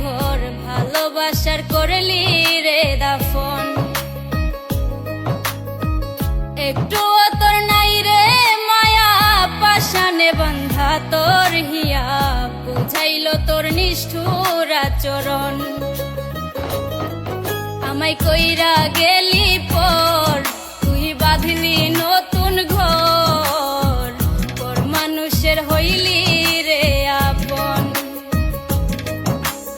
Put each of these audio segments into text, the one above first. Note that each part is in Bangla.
ঘর ভালোবাসার করলি রে দাফন। একটু তোর নাই রে মায়া পাশানে বান্ধা তোর হিয়া, বুঝাইল তোর নিষ্ঠুর আচরণ। আমায় কইরা গেলি পর তুই বাঁধলি নতুন ঘর, পর মানুষের হইলি রে আপন।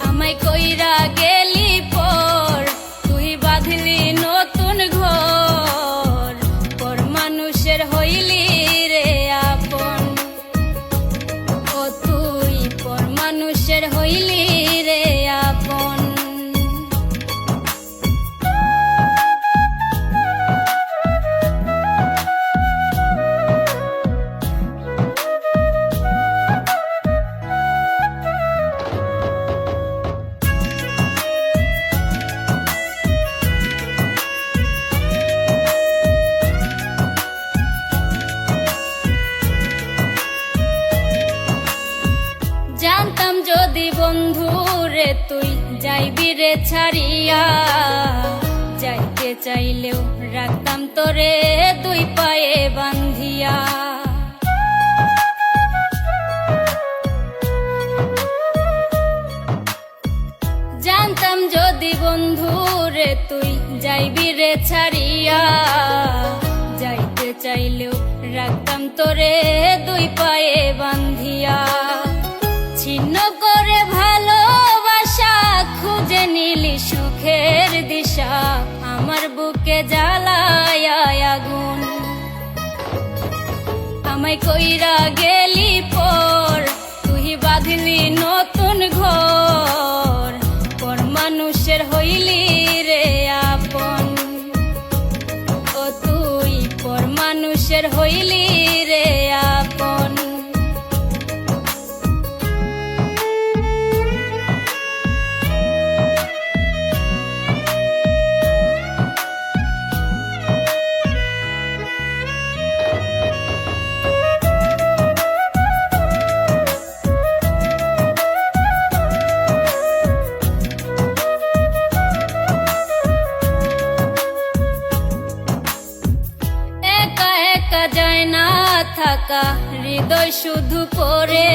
আমায় কইরা গেলি পর তুই বাঁধলি নতুন ঘর, পর মানুষের হইলি রে আপন। ও তুই পর মানুষের হইলি রে আপন। জানতাম যদি বন্ধু রে তুই যাইবি রে ছাড়িয়া, যাইতে চাইলেও রাখতাম তোরে দুই পায়ে বান্ধিয়া। জানতাম যদি বন্ধু রে তুই যাইবি রে ছাড়িয়া, যাইতে চাইলেও রাখতাম তোরে দুই পায়ে বান্ধিয়া। ছিন্ন করে ভালোবাসা খুঁজে নিলি সুখের দিশা, আমার বুকে জ্বালায় আগুন। আমায় কইরা গেলি পর তুই বাঁধলি নতুন ঘর, পর মানুষের হইলি রে আপন। ও তুই পর মানুষের হইলি রে আপন। যায় না থাকা হৃদয় শুধু পড়ে,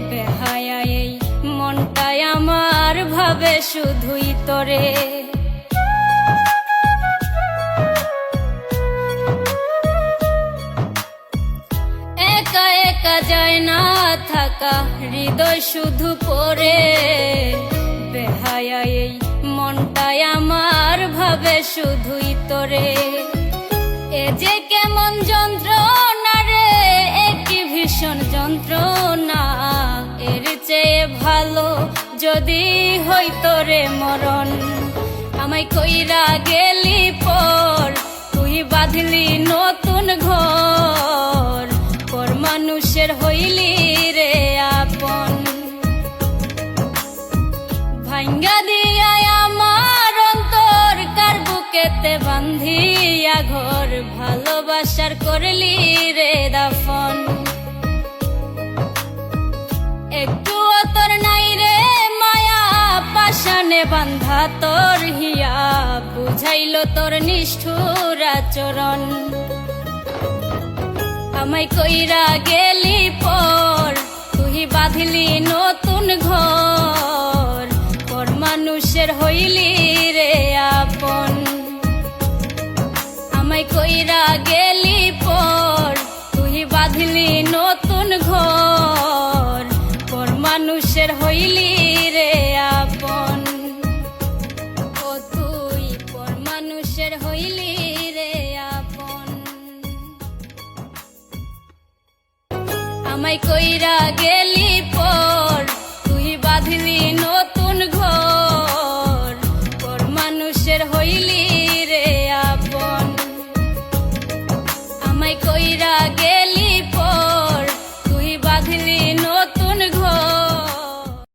বেহায়া এই মনটাই আমার ভাবে শুধুই তোরে। একা একা যায় না থাকা হৃদয় শুধু পড়ে, বেহায়া এই মনটাই আমার ভাবে শুধুই তোরে। এ যে কেমন যন্ত্রণা রে, একই ভীষণ যন্ত্রণা, এর চেয়ে ভালো যদি হইতো রে মরণ। আমায় কইরা গেলি পর তুই বাঁধলি নতুন ঘর, পর মানুষের হইলি রে আপন। ভাঙ্গা দিয়া আমার অন্তর কার বুকেতে বান্ধিয়া ঘর ভালোবাসার করলি রে দাফন। একটু তোর নাই রে মায়া পাশানে বান্ধা তোর হিয়া, বুঝাইল তোর নিষ্ঠুর আচরণ। আমায় কইরা গেলি পর তুই বাঁধলি নতুন ঘর, পর মানুষের হইলি রে আপন। আমায় কইরা গেলি পর তুই বাঁধলি নতুন ঘর, পর মানুষের হইলি রে আপন। ও তুই পর মানুষের হইলি রে আপন। আমায় কইরা গেলি পর তুই বাঁধলি নতুন ঘর, পর মানুষের হইলি